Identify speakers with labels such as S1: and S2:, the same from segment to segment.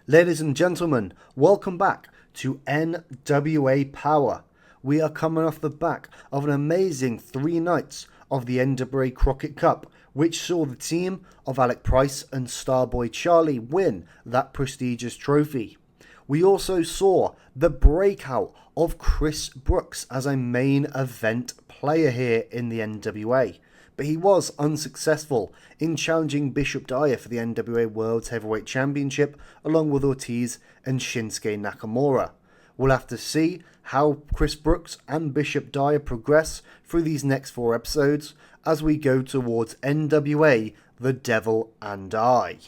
S1: Ladies and gentlemen, welcome back to NWA Power. We are coming off the back of an amazing 3 nights of the NWA Crockett Cup, which saw the team of Alec Price and Starboy Charlie win that prestigious trophy. We also saw the breakout of Chris Brooks as a main event player here in the NWA. But he was unsuccessful in challenging Bishop Dyer for the NWA World Heavyweight Championship along with Ortiz and Shinsuke Nakamura. We'll have to see how Chris Brooks and Bishop Dyer progress through these next 4 episodes as we go towards NWA The Devil and I.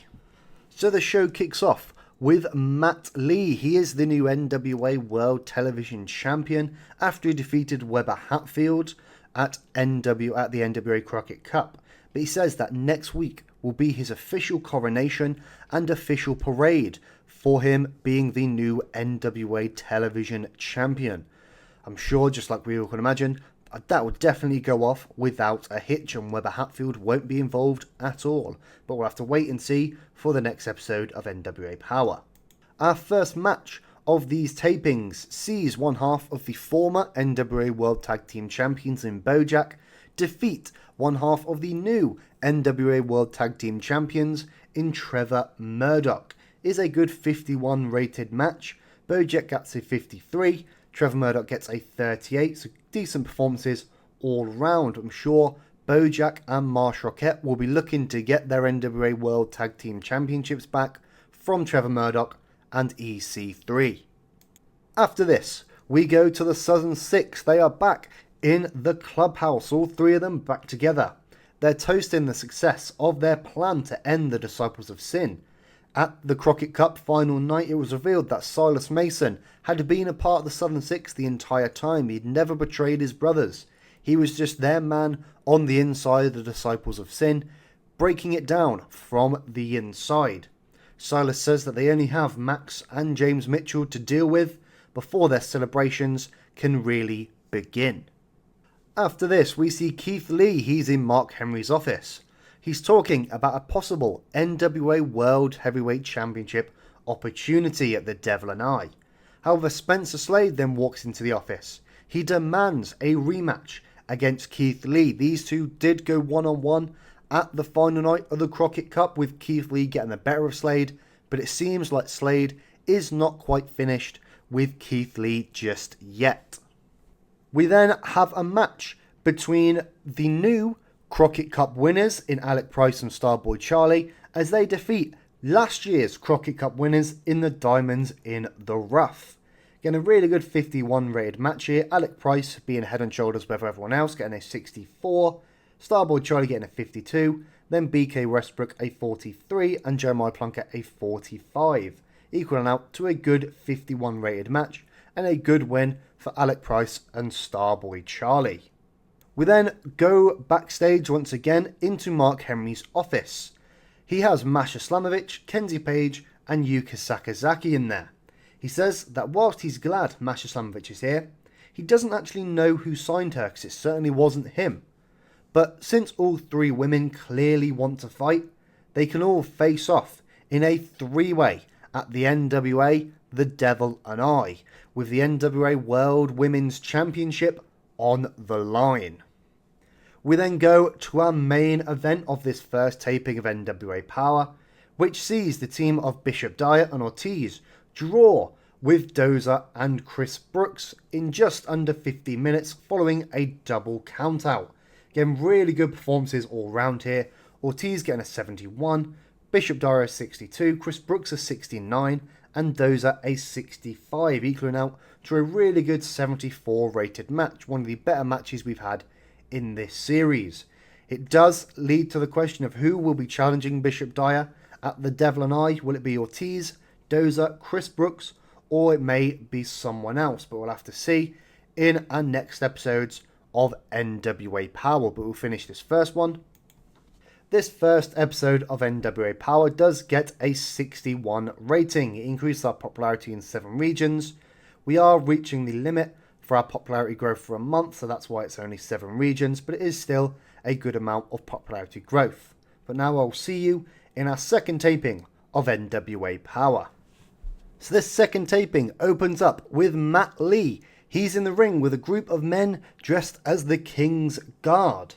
S1: So the show kicks off with Matt Lee. He is the new NWA World Television Champion after he defeated Weber Hatfield at the NWA Crockett Cup. But he says that next week will be his official coronation and official parade for him being the new NWA Television Champion. I'm sure, just like we all can imagine, that will definitely go off without a hitch, and Weber Hatfield won't be involved at all. But we'll have to wait and see for the next episode of NWA Power. Our first match of these tapings sees one half of the former NWA World Tag Team Champions in Bojack defeat one half of the new NWA World Tag Team Champions in Trevor Murdoch. It is a good 51 rated match. Bojack gets a 53, Trevor Murdoch gets a 38, so decent performances all round. I'm sure Bojack and Marsh Rockette will be looking to get their NWA World Tag Team Championships back from Trevor Murdoch and EC3. After this, we go to the Southern Six. They are back in the clubhouse, all 3 of them back together. They're toasting the success of their plan to end the Disciples of Sin. At the Crockett Cup final night, it was revealed that Silas Mason had been a part of the Southern Six the entire time. He'd never betrayed his brothers. He was just their man on the inside of the Disciples of Sin, breaking it down from the inside. Silas says that they only have Max and James Mitchell to deal with before their celebrations can really begin. After this, we see Keith Lee. He's in Mark Henry's office. He's talking about a possible NWA World Heavyweight Championship opportunity at the Devil and I. However, Spencer Slade then walks into the office. He demands a rematch against Keith Lee. These two did go one-on-one at the final night of the Crockett Cup, with Keith Lee getting the better of Slade, but it seems like Slade is not quite finished with Keith Lee just yet. We then have a match between the new Crockett Cup winners in Alec Price and Starboy Charlie as they defeat last year's Crockett Cup winners in the Diamonds in the Rough. Getting a really good 51 rated match here. Alec Price being head and shoulders above everyone else, getting a 64. Starboy Charlie getting a 52, then BK Westbrook a 43, and Jeremiah Plunkett a 45, equaling out to a good 51 rated match and a good win for Alec Price and Starboy Charlie. We then go backstage once again into Mark Henry's office. He has Masha Slamovich, Kenzie Page, and Yuka Sakazaki in there. He says that whilst he's glad Masha Slamovich is here, he doesn't actually know who signed her because it certainly wasn't him. But since all 3 women clearly want to fight, they can all face off in a 3-way at the NWA The Devil and I, with the NWA World Women's Championship on the line. We then go to our main event of this first taping of NWA Power, which sees the team of Bishop Dyer and Ortiz draw with Dozer and Chris Brooks in just under 50 minutes following a double countout. Again, really good performances all round here. Ortiz getting a 71, Bishop Dyer a 62, Chris Brooks a 69, and Dozer a 65, equaling out to a really good 74 rated match. One of the better matches we've had in this series. It does lead to the question of who will be challenging Bishop Dyer at the Devil and I. Will it be Ortiz, Dozer, Chris Brooks, or it may be someone else? But we'll have to see in our next episodes of NWA Power. But we'll finish this first one. This first episode of NWA Power does get a 61 rating. It increased our popularity in 7 regions. We are reaching the limit for our popularity growth for a month, so that's why it's only 7 regions, but it is still a good amount of popularity growth. But now I'll see you in our second taping of NWA Power. So this second taping opens up with Matt Lee. He's in the ring with a group of men dressed as the King's Guard.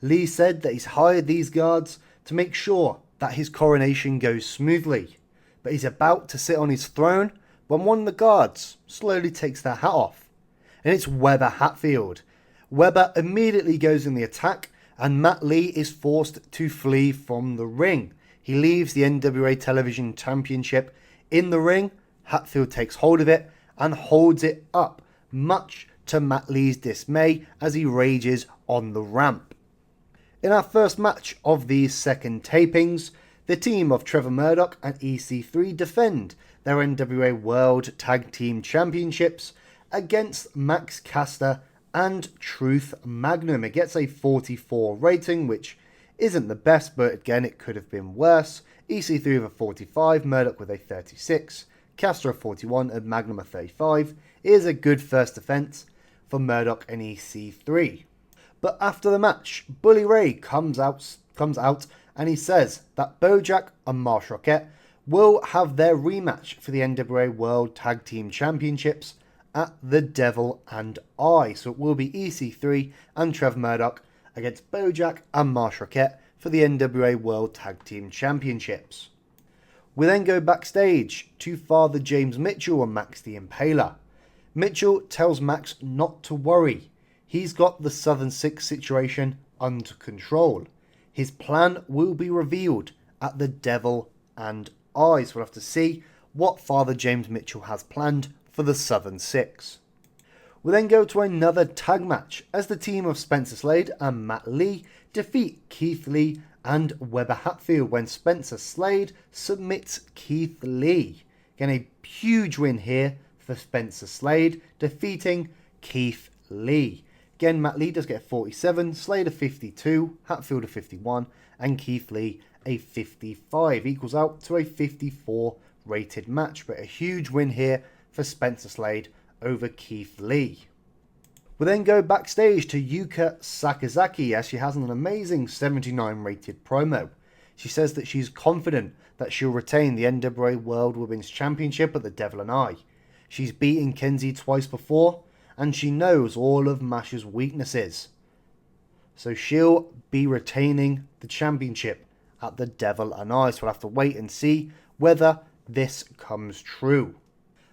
S1: Lee said that he's hired these guards to make sure that his coronation goes smoothly. But he's about to sit on his throne when one of the guards slowly takes their hat off. And it's Weber Hatfield. Weber immediately goes in the attack and Matt Lee is forced to flee from the ring. He leaves the NWA Television Championship in the ring. Hatfield takes hold of it and holds it up, much to Matt Lee's dismay as he rages on the ramp. In our first match of these second tapings, the team of Trevor Murdoch and EC3 defend their NWA World Tag Team Championships against Max Caster and Truth Magnum. It gets a 44 rating, which isn't the best, but again, it could have been worse. EC3 with a 45, Murdoch with a 36, Caster a 41, and Magnum a 35. It is a good first defense for Murdoch and EC3. But after the match, Bully Ray comes out and he says that Bojack and Masha Slamovich will have their rematch for the NWA World Tag Team Championships at The Devil and I. So it will be EC3 and Trevor Murdoch against Bojack and Masha Slamovich for the NWA World Tag Team Championships. We then go backstage to Father James Mitchell and Max the Impaler. Mitchell tells Max not to worry. He's got the Southern Six situation under control. His plan will be revealed at The Devil and I. So we'll have to see what Father James Mitchell has planned for the Southern Six. We then go to another tag match as the team of Spencer Slade and Matt Lee defeat Keith Lee and Weber Hatfield when Spencer Slade submits Keith Lee. Again, a huge win here for Spencer Slade, defeating Keith Lee. Again, Matt Lee does get a 47, Slade a 52, Hatfield a 51, and Keith Lee a 55. Equals out to a 54 rated match, but a huge win here for Spencer Slade over Keith Lee. We then go backstage to Yuka Sakazaki as she has an amazing 79 rated promo. She says that she's confident that she'll retain the NWA World Women's Championship at The Devil and I. She's beaten Kenzie twice before, and she knows all of Masha's weaknesses. So she'll be retaining the championship at The Devil and I. So we'll have to wait and see whether this comes true.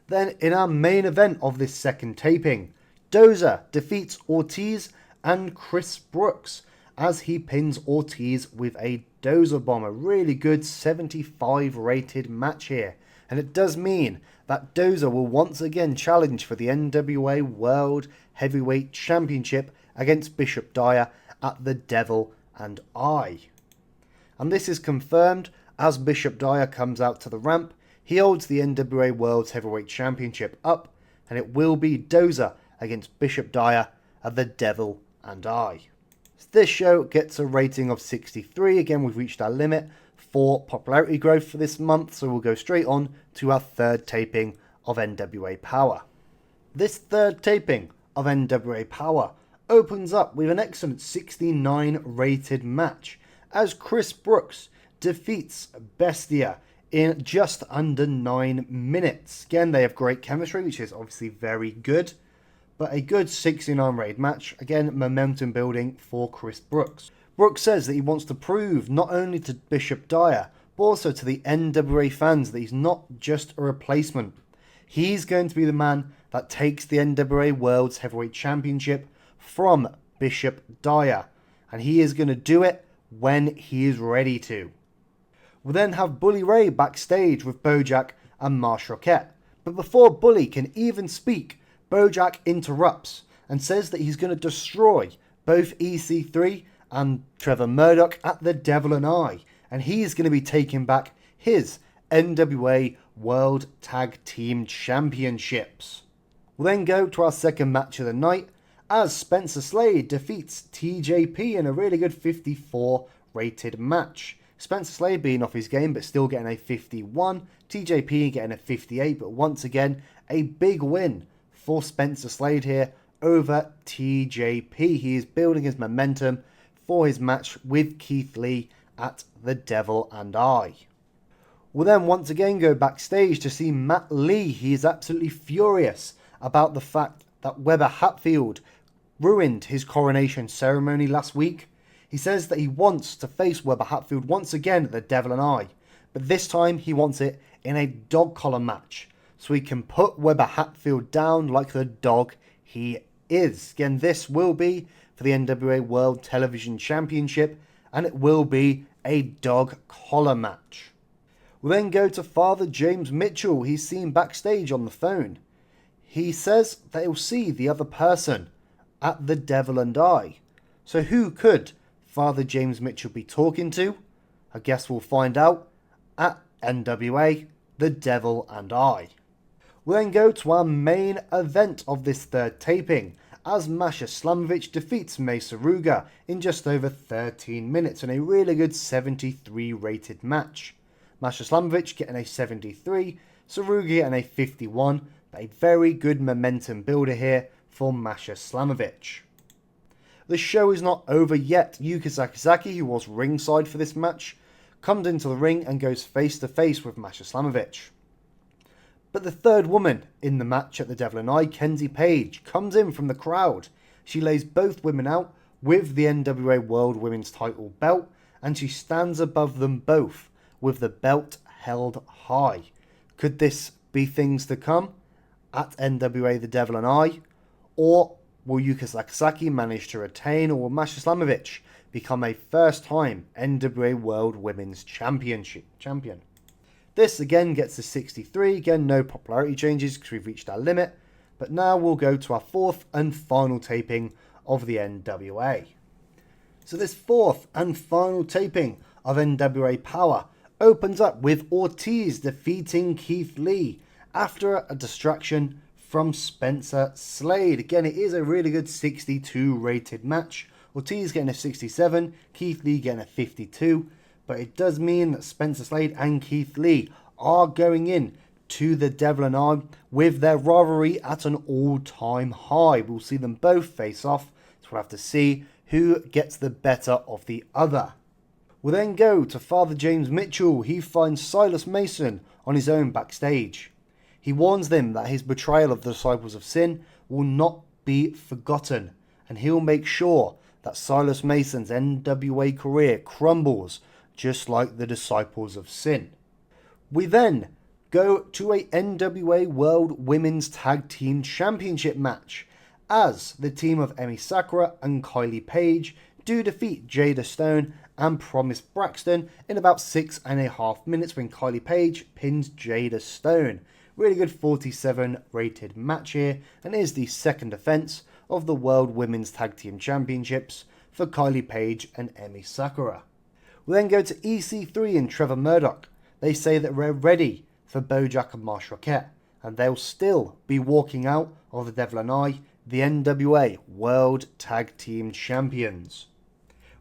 S1: Then in our main event of this second taping, Dozer defeats Ortiz and Chris Brooks as he pins Ortiz with a Dozer bomb. A really good 75 rated match here. And it does mean that Dozer will once again challenge for the NWA World Heavyweight Championship against Bishop Dyer at The Devil and I. And this is confirmed as Bishop Dyer comes out to the ramp. He holds the NWA World Heavyweight Championship up, and it will be Dozer against Bishop Dyer at The Devil and I. This show gets a rating of 63. Again, we've reached our limit for popularity growth for this month, so we'll go straight on to our third taping of NWA Power. This third taping of NWA Power opens up with an excellent 69 rated match as Chris Brooks defeats Bestia in just under 9 minutes. Again, they have great chemistry, which is obviously very good, but a good 69 rated match. Again, momentum building for Chris Brooks. Brooks says that he wants to prove not only to Bishop Dyer, but also to the NWA fans that he's not just a replacement. He's going to be the man that takes the NWA World's Heavyweight Championship from Bishop Dyer, and he is going to do it when he is ready to. We'll then have Bully Ray backstage with Bojack and Masha Slamovich. But before Bully can even speak, Bojack interrupts and says that he's going to destroy both EC3 and Trevor Murdoch at The Devil and I, and he's going to be taking back his NWA World Tag Team Championships. We'll then go to our second match of the night as Spencer Slade defeats TJP in a really good 54 rated match. Spencer Slade being off his game but still getting a 51, TJP getting a 58, but once again a big win for Spencer Slade here over TJP. He is building his momentum for his match with Keith Lee at The Devil and I. We'll then once again go backstage to see Matt Lee. He is absolutely furious about the fact that Weber Hatfield ruined his coronation ceremony last week. He says that he wants to face Weber Hatfield once again at the Devil and I, but this time he wants it in a dog collar match, so he can put Weber Hatfield down like the dog he is. Again, this will be for the NWA World Television Championship, and it will be a dog collar match. We'll then go to Father James Mitchell. He's seen backstage on the phone. He says that he'll see the other person at the Devil and I. So who could Father James Mitchell be talking to? I guess we'll find out at NWA, the Devil and I. We'll then go to our main event of this third taping, as Masha Slamovich defeats Mesa Ruga in just over 13 minutes in a really good 73 rated match. Masha Slamovich getting a 73, Saruga getting a 51, but a very good momentum builder here for Masha Slamovich. The show is not over yet. Yuka Sakazaki, who was ringside for this match, comes into the ring and goes face to face with Masha Slamovich. But the third woman in the match at the Devil and I, Kenzie Page, comes in from the crowd. She lays both women out with the NWA World Women's title belt, and she stands above them both with the belt held high. Could this be things to come at NWA the Devil and I? Or will Yuka Sakazaki manage to retain, or will Masha Slamovich become a first-time NWA World Women's champion? This again gets to 63, again no popularity changes because we've reached our limit, but now we'll go to our fourth and final taping of the NWA. So this fourth and final taping of NWA Power opens up with Ortiz defeating Keith Lee after a distraction from Spencer Slade. Again, it is a really good 62 rated match. Ortiz getting a 67, Keith Lee getting a 52. But it does mean that Spencer Slade and Keith Lee are going in to the Devil and I with their rivalry at an all-time high. We'll see them both face off, so we'll have to see who gets the better of the other. We'll then go to Father James Mitchell. He finds Silas Mason on his own backstage. He warns them that his betrayal of the Disciples of Sin will not be forgotten, and he'll make sure that Silas Mason's NWA career crumbles just like the Disciples of Sin. We then go to a NWA World Women's Tag Team Championship match, as the team of Emi Sakura and Kylie Page do defeat Jada Stone and Promise Braxton in about 6.5 minutes when Kylie Page pins Jada Stone. Really good 47 rated match here, and is the second defense of the World Women's Tag Team Championships for Kylie Page and Emi Sakura. We'll then go to EC3 and Trevor Murdoch. They say that we're ready for Bojack and Marsh Rockette, and they'll still be walking out of the Devil and I, the NWA World Tag Team Champions.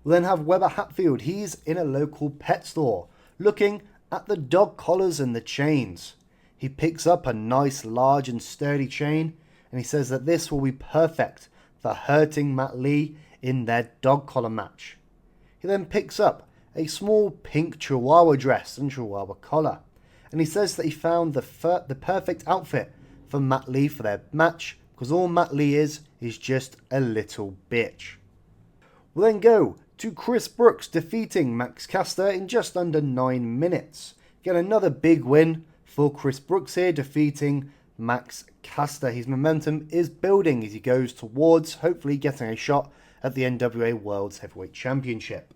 S1: We'll then have Weber Hatfield. He's in a local pet store looking at the dog collars and the chains. He picks up a nice, large and sturdy chain, and he says that this will be perfect for hurting Matt Lee in their dog collar match. He then picks up a small pink chihuahua dress and chihuahua collar, and he says that he found the perfect outfit for Matt Lee for their match, because all Matt Lee is just a little bitch. We'll then go to Chris Brooks defeating Max Caster in just under 9 minutes. Get another big win for Chris Brooks here, defeating Max Caster. His momentum is building as he goes towards hopefully getting a shot at the NWA World's Heavyweight Championship.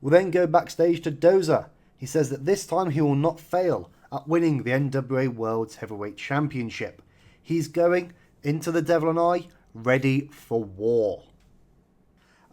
S1: We'll then go backstage to Dozer. He says that this time he will not fail at winning the NWA World's Heavyweight Championship. He's going into the Devil and I ready for war.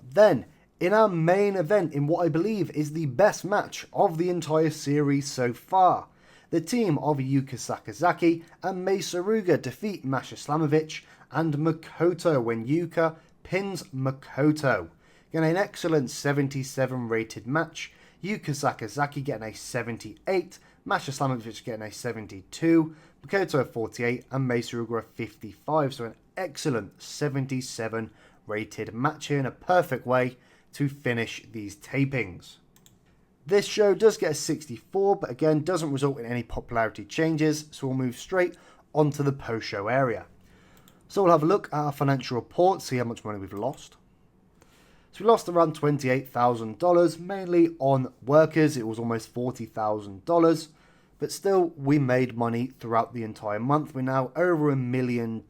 S1: Then, in our main event, in what I believe is the best match of the entire series so far, the team of Yuka Sakazaki and Mesa Ruga defeat Masha Slamovich and Makoto when Yuka pins Makoto. Getting an excellent 77 rated match. Yuka Sakazaki getting a 78, Masha Slamovich getting a 72, Makoto a 48 and Mesa Ruga a 55. So an excellent 77 rated match here in a perfect way to finish these tapings. This show does get a 64, but again doesn't result in any popularity changes, so we'll move straight onto the post-show area. So we'll have a look at our financial report, see how much money we've lost. So we lost around $28,000, mainly on workers. It was almost $40,000, but still we made money throughout the entire month. We're now over $1 million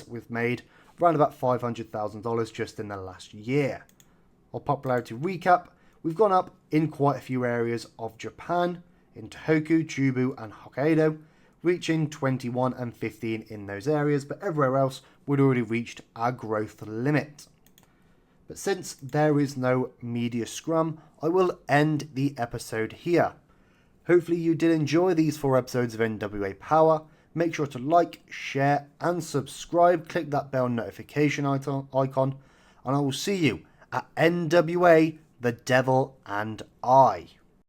S1: we've made, around about $500,000 just in the last year. Our popularity recap, we've gone up in quite a few areas of Japan, in Tohoku, Chubu and Hokkaido, reaching 21 and 15 in those areas, but everywhere else we'd already reached our growth limit. But since there is no media scrum, I will end the episode here. Hopefully you did enjoy these 4 episodes of NWA Power. Make sure to like, share and subscribe. Click that bell notification icon and I will see you at NWA The Devil and I.